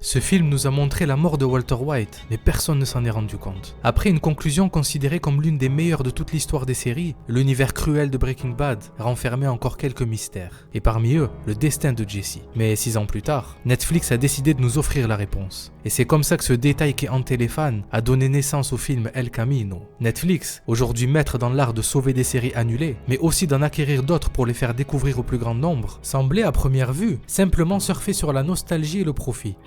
Ce film nous a montré la mort de Walter White, mais personne ne s'en est rendu compte. Après une conclusion considérée comme l'une des meilleures de toute l'histoire des séries, l'univers cruel de Breaking Bad renfermait encore quelques mystères. Et parmi eux, le destin de Jesse. Mais 6 ans plus tard, Netflix a décidé de nous offrir la réponse. Et c'est comme ça que ce détail qui hantait les fans a donné naissance au film El Camino. Netflix, aujourd'hui maître dans l'art de sauver des séries annulées, mais aussi d'en acquérir d'autres pour les faire découvrir au plus grand nombre, semblait à première vue simplement surfer sur la nostalgie et le profit.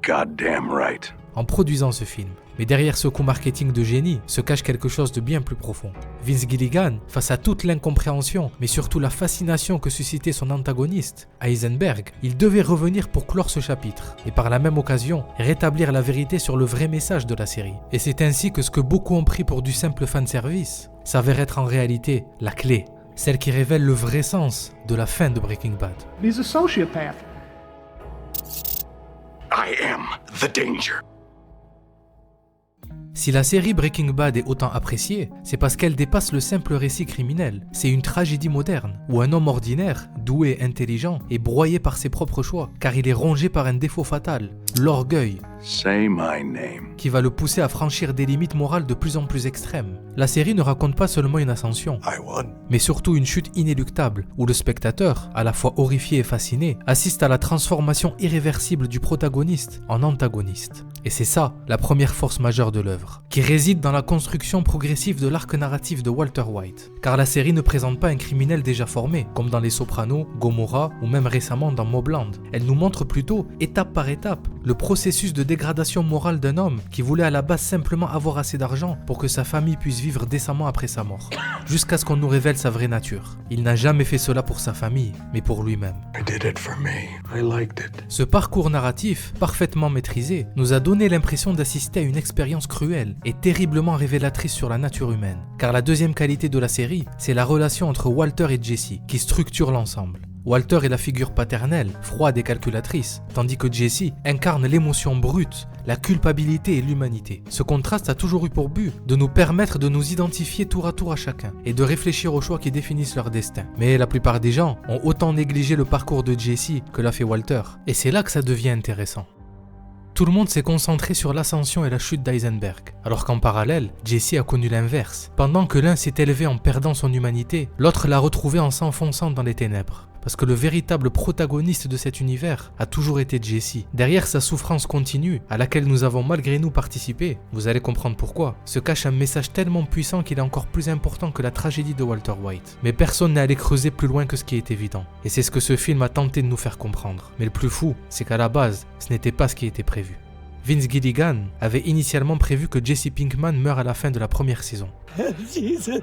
Goddamn right. En produisant ce film. Mais derrière ce coup marketing de génie se cache quelque chose de bien plus profond. Vince Gilligan, face à toute l'incompréhension, mais surtout la fascination que suscitait son antagoniste, Heisenberg, il devait revenir pour clore ce chapitre, et par la même occasion, rétablir la vérité sur le vrai message de la série. Et c'est ainsi que ce que beaucoup ont pris pour du simple fanservice s'avère être en réalité la clé, celle qui révèle le vrai sens de la fin de Breaking Bad. He's a sociopath. I am the danger. Si la série Breaking Bad est autant appréciée, c'est parce qu'elle dépasse le simple récit criminel. C'est une tragédie moderne, où un homme ordinaire, doué, intelligent, est broyé par ses propres choix, car il est rongé par un défaut fatal, l'orgueil, Say my name. qui va le pousser à franchir des limites morales de plus en plus extrêmes. La série ne raconte pas seulement une ascension, I won. mais surtout une chute inéluctable, où le spectateur, à la fois horrifié et fasciné, assiste à la transformation irréversible du protagoniste en antagoniste. Et c'est ça, la première force majeure de l'œuvre, qui réside dans la construction progressive de l'arc narratif de Walter White. Car la série ne présente pas un criminel déjà formé, comme dans Les Sopranos, Gomorrah ou même récemment dans Mobland. Elle nous montre plutôt, étape par étape, le processus de dégradation morale d'un homme qui voulait à la base simplement avoir assez d'argent pour que sa famille puisse vivre décemment après sa mort, jusqu'à ce qu'on nous révèle sa vraie nature. Il n'a jamais fait cela pour sa famille, mais pour lui-même. I did it for me. I liked it. Ce parcours narratif, parfaitement maîtrisé, nous a donné l'impression d'assister à une expérience cruelle et terriblement révélatrice sur la nature humaine. Car la deuxième qualité de la série, c'est la relation entre Walter et Jesse, qui structure l'ensemble. Walter est la figure paternelle, froide et calculatrice, tandis que Jesse incarne l'émotion brute, la culpabilité et l'humanité. Ce contraste a toujours eu pour but de nous permettre de nous identifier tour à chacun et de réfléchir aux choix qui définissent leur destin. Mais la plupart des gens ont autant négligé le parcours de Jesse que l'a fait Walter, et c'est là que ça devient intéressant. Tout le monde s'est concentré sur l'ascension et la chute d'Heisenberg, alors qu'en parallèle, Jesse a connu l'inverse. Pendant que l'un s'est élevé en perdant son humanité, l'autre l'a retrouvé en s'enfonçant dans les ténèbres. Parce que le véritable protagoniste de cet univers a toujours été Jesse. Derrière sa souffrance continue, à laquelle nous avons malgré nous participé, vous allez comprendre pourquoi, se cache un message tellement puissant qu'il est encore plus important que la tragédie de Walter White. Mais personne n'est allé creuser plus loin que ce qui est évident. Et c'est ce que ce film a tenté de nous faire comprendre. Mais le plus fou, c'est qu'à la base, ce n'était pas ce qui était prévu. Vince Gilligan avait initialement prévu que Jesse Pinkman meure à la fin de la première saison. Jesus.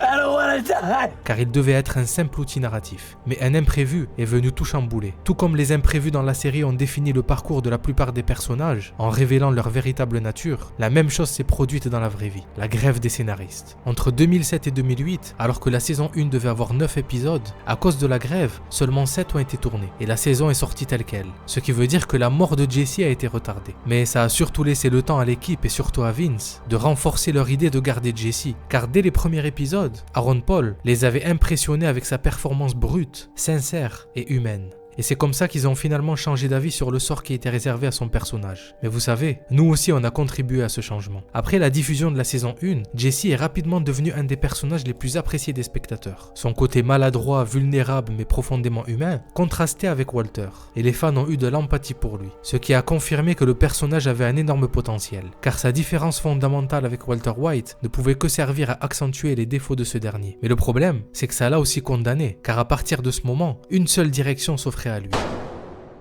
I don't want to die. Car il devait être un simple outil narratif. Mais un imprévu est venu tout chambouler. Tout comme les imprévus dans la série ont défini le parcours de la plupart des personnages, en révélant leur véritable nature, la même chose s'est produite dans la vraie vie, la grève des scénaristes. Entre 2007 et 2008, alors que la saison 1 devait avoir 9 épisodes, à cause de la grève, seulement 7 ont été tournés, et la saison est sortie telle quelle. Ce qui veut dire que la mort de Jesse a été retardée. Mais ça a surtout laissé le temps à l'équipe et surtout à Vince de renforcer leur idée de garder Jesse, car dès les premiers épisodes, Aaron Paul les avait impressionnés avec sa performance brute, sincère et humaine. Et c'est comme ça qu'ils ont finalement changé d'avis sur le sort qui était réservé à son personnage. Mais vous savez, nous aussi on a contribué à ce changement. Après la diffusion de la saison 1, Jesse est rapidement devenu un des personnages les plus appréciés des spectateurs. Son côté maladroit, vulnérable mais profondément humain, contrastait avec Walter. Et les fans ont eu de l'empathie pour lui. Ce qui a confirmé que le personnage avait un énorme potentiel. Car sa différence fondamentale avec Walter White ne pouvait que servir à accentuer les défauts de ce dernier. Mais le problème, c'est que ça l'a aussi condamné. Car à partir de ce moment, une seule direction s'offrait à lui,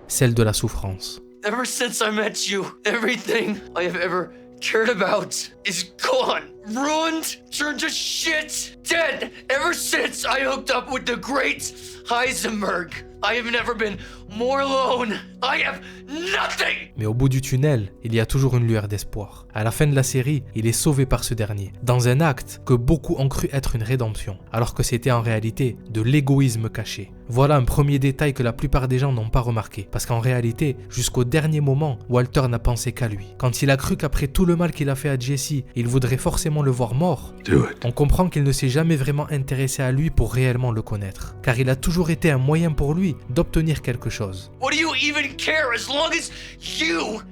celle de la souffrance. Ever since I met you, everything I have ever cared about is gone. Ruined, turned to shit, dead. Ever since I hooked up with the great Heisenberg, I have never been more alone. I have nothing. Mais au bout du tunnel, il y a toujours une lueur d'espoir. À la fin de la série, il est sauvé par ce dernier, dans un acte que beaucoup ont cru être une rédemption, alors que c'était en réalité de l'égoïsme caché. Voilà un premier détail que la plupart des gens n'ont pas remarqué, parce qu'en réalité, jusqu'au dernier moment, Walter n'a pensé qu'à lui. Quand il a cru qu'après tout le mal qu'il a fait à Jesse, il voudrait forcément le voir mort, Do it. on comprend qu'il ne s'est jamais vraiment intéressé à lui pour réellement le connaître, car il a toujours été un moyen pour lui d'obtenir quelque chose. chose. What do you even care as long as you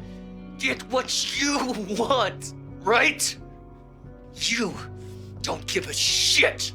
get what you want, right? You don't give a shit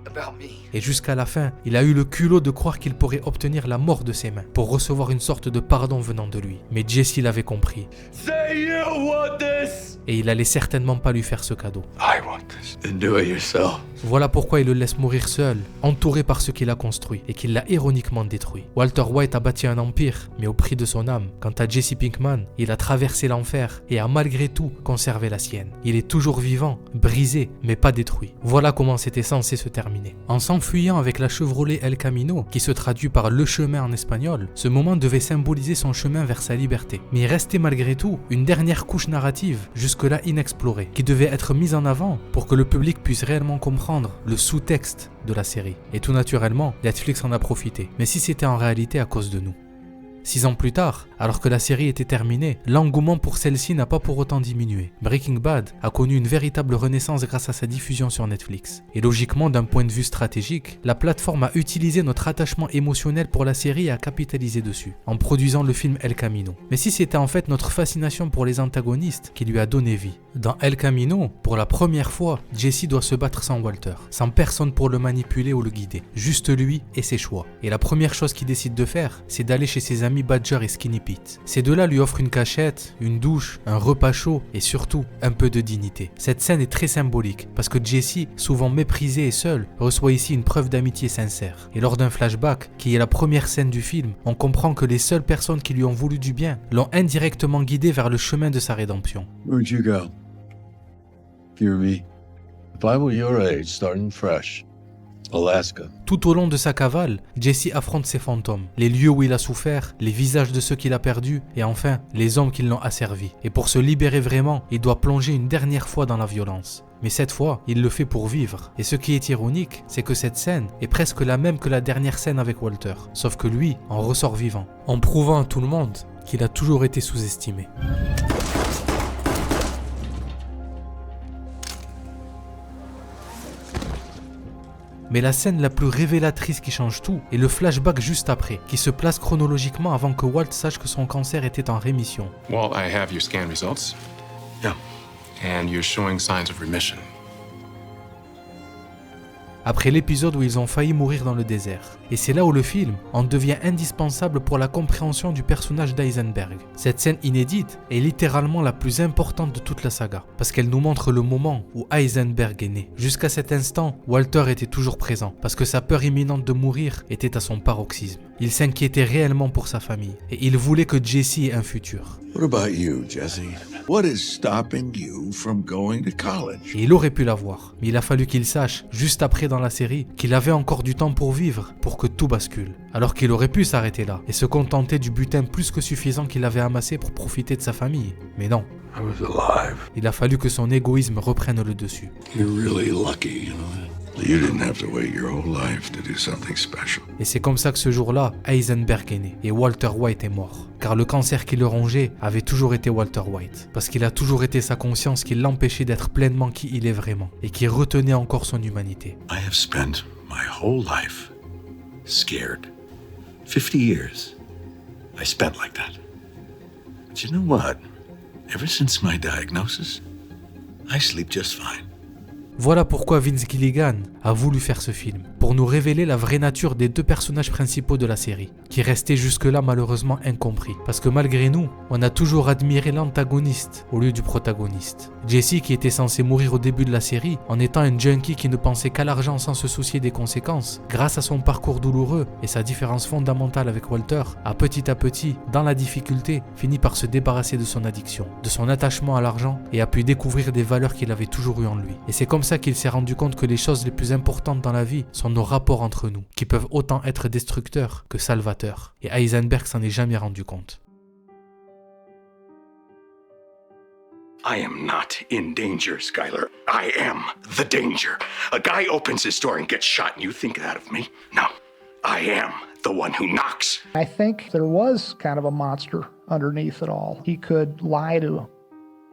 about me. Et jusqu'à la fin, il a eu le culot de croire qu'il pourrait obtenir la mort de ses mains pour recevoir une sorte de pardon venant de lui. Mais Jesse l'avait compris. Say you want this! Et il allait certainement pas lui faire ce cadeau. I want this. Then do it yourself. Voilà pourquoi il le laisse mourir seul, entouré par ce qu'il a construit et qu'il l'a ironiquement détruit. Walter White a bâti un empire, mais au prix de son âme. Quant à Jesse Pinkman, il a traversé l'enfer et a malgré tout conservé la sienne. Il est toujours vivant, brisé, mais pas détruit. Voilà comment c'était censé se terminer. En s'enfuyant avec la Chevrolet El Camino, qui se traduit par le chemin en espagnol, ce moment devait symboliser son chemin vers sa liberté. Mais il restait malgré tout une dernière couche narrative, jusque-là inexplorée, qui devait être mise en avant pour que le public puisse réellement comprendre le sous-texte de la série. Et tout naturellement, Netflix en a profité. Mais si c'était en réalité à cause de nous. 6 ans plus tard, alors que la série était terminée, l'engouement pour celle-ci n'a pas pour autant diminué. Breaking Bad a connu une véritable renaissance grâce à sa diffusion sur Netflix. Et logiquement, d'un point de vue stratégique, la plateforme a utilisé notre attachement émotionnel pour la série et a capitalisé dessus, en produisant le film El Camino. Mais si c'était en fait notre fascination pour les antagonistes qui lui a donné vie. Dans El Camino, pour la première fois, Jesse doit se battre sans Walter, sans personne pour le manipuler ou le guider, juste lui et ses choix. Et la première chose qu'il décide de faire, c'est d'aller chez ses amis Badger et Skinny Pete. Ces deux-là lui offrent une cachette, une douche, un repas chaud et surtout un peu de dignité. Cette scène est très symbolique parce que Jesse, souvent méprisé et seul, reçoit ici une preuve d'amitié sincère. Et lors d'un flashback, qui est la première scène du film, on comprend que les seules personnes qui lui ont voulu du bien l'ont indirectement guidé vers le chemin de sa rédemption. Where'd you go? Hear me. If I were your age, starting fresh, Alaska. Tout au long de sa cavale, Jesse affronte ses fantômes, les lieux où il a souffert, les visages de ceux qu'il a perdus et enfin les hommes qui l'ont asservi. Et pour se libérer vraiment, il doit plonger une dernière fois dans la violence. Mais cette fois, il le fait pour vivre. Et ce qui est ironique, c'est que cette scène est presque la même que la dernière scène avec Walter, sauf que lui en ressort vivant, en prouvant à tout le monde qu'il a toujours été sous-estimé. Mais la scène la plus révélatrice qui change tout est le flashback juste après, qui se place chronologiquement avant que Walt sache que son cancer était en rémission. Walt, I have your scan results. Yeah. And you're showing signs of remission. Après l'épisode où ils ont failli mourir dans le désert. Et c'est là où le film en devient indispensable pour la compréhension du personnage d'Eisenberg. Cette scène inédite est littéralement la plus importante de toute la saga, parce qu'elle nous montre le moment où Heisenberg est né. Jusqu'à cet instant, Walter était toujours présent, parce que sa peur imminente de mourir était à son paroxysme. Il s'inquiétait réellement pour sa famille, et il voulait que Jesse ait un futur. What about you, Jesse? What is stopping you from going to college? Et il aurait pu l'avoir, mais il a fallu qu'il sache, juste après dans la série, qu'il avait encore du temps pour vivre, pour que tout bascule. Alors qu'il aurait pu s'arrêter là, et se contenter du butin plus que suffisant qu'il avait amassé pour profiter de sa famille. Mais non. I was alive. Il a fallu que son égoïsme reprenne le dessus. You're really lucky, you know. You didn't have to wait your whole life to do something special. Et c'est comme ça que ce jour-là, Heisenberg est né, et Walter White est mort. Car le cancer qui le rongeait avait toujours été Walter White. Parce qu'il a toujours été sa conscience qui l'empêchait d'être pleinement qui il est vraiment, et qui retenait encore son humanité. I have spent my whole life scared. 50 years I spent like that. But you know what? Ever since my diagnosis, I sleep just fine. Voilà pourquoi Vince Gilligan a voulu faire ce film, pour nous révéler la vraie nature des deux personnages principaux de la série, qui restaient jusque-là malheureusement incompris. Parce que malgré nous, on a toujours admiré l'antagoniste au lieu du protagoniste. Jesse, qui était censé mourir au début de la série, en étant un junkie qui ne pensait qu'à l'argent sans se soucier des conséquences, grâce à son parcours douloureux et sa différence fondamentale avec Walter, a petit à petit, dans la difficulté, fini par se débarrasser de son addiction, de son attachement à l'argent et a pu découvrir des valeurs qu'il avait toujours eues en lui. Et c'est comme ça qu'il s'est rendu compte que les choses les plus importantes dans la vie sont nos rapports entre nous, qui peuvent autant être destructeurs que salvateurs. Et Heisenberg s'en est jamais rendu compte. I am not in danger, Skylar. I am the danger. A guy opens his door and gets shot, and you think that of me? No. I am the one who knocks. I think there was kind of a monster underneath it all. He could lie to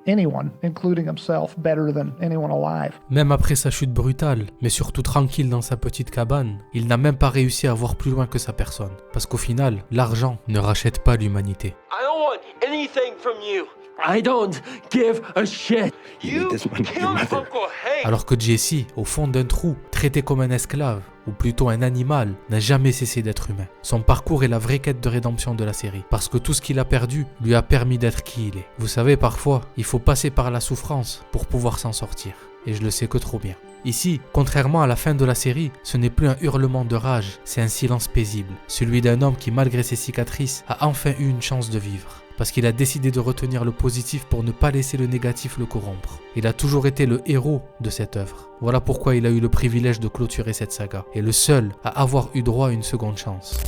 anyone, including himself, better than anyone alive. Même après sa chute brutale, mais surtout tranquille dans sa petite cabane, il n'a même pas réussi à voir plus loin que sa personne. Parce qu'au final, l'argent ne rachète pas l'humanité. I don't want anything from you. I don't give a shit. You killed Uncle Hank. Alors que Jesse, au fond d'un trou, traité comme un esclave, ou plutôt un animal, n'a jamais cessé d'être humain. Son parcours est la vraie quête de rédemption de la série, parce que tout ce qu'il a perdu lui a permis d'être qui il est. Vous savez, parfois, il faut passer par la souffrance pour pouvoir s'en sortir. Et je le sais que trop bien. Ici, contrairement à la fin de la série, ce n'est plus un hurlement de rage, c'est un silence paisible. Celui d'un homme qui, malgré ses cicatrices, a enfin eu une chance de vivre. Parce qu'il a décidé de retenir le positif pour ne pas laisser le négatif le corrompre. Il a toujours été le héros de cette œuvre. Voilà pourquoi il a eu le privilège de clôturer cette saga, et le seul à avoir eu droit à une seconde chance.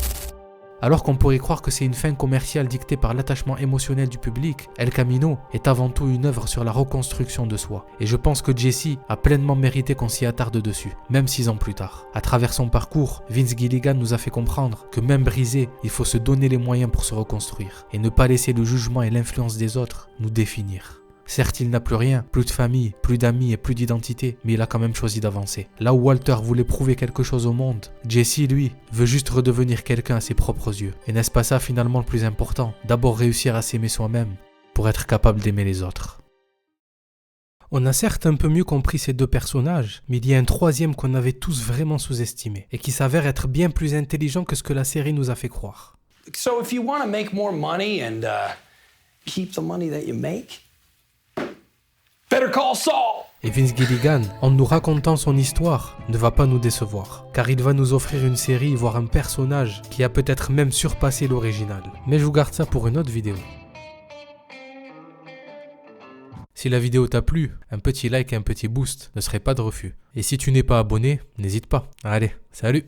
Alors qu'on pourrait croire que c'est une fin commerciale dictée par l'attachement émotionnel du public, El Camino est avant tout une œuvre sur la reconstruction de soi. Et je pense que Jesse a pleinement mérité qu'on s'y attarde dessus, même 6 ans plus tard. À travers son parcours, Vince Gilligan nous a fait comprendre que même brisé, il faut se donner les moyens pour se reconstruire, et ne pas laisser le jugement et l'influence des autres nous définir. Certes, il n'a plus rien, plus de famille, plus d'amis et plus d'identité, mais il a quand même choisi d'avancer. Là où Walter voulait prouver quelque chose au monde, Jesse, lui, veut juste redevenir quelqu'un à ses propres yeux. Et n'est-ce pas ça finalement le plus important? D'abord réussir à s'aimer soi-même, pour être capable d'aimer les autres. On a certes un peu mieux compris ces deux personnages, mais il y a un troisième qu'on avait tous vraiment sous-estimé, et qui s'avère être bien plus intelligent que ce que la série nous a fait croire. So if you want to make more money and keep the money that you make, better call Saul. Et Vince Gilligan, en nous racontant son histoire, ne va pas nous décevoir, car il va nous offrir une série, voire un personnage qui a peut-être même surpassé l'original. Mais je vous garde ça pour une autre vidéo. Si la vidéo t'a plu, un petit like et un petit boost ne serait pas de refus. Et si tu n'es pas abonné, n'hésite pas. Allez, salut!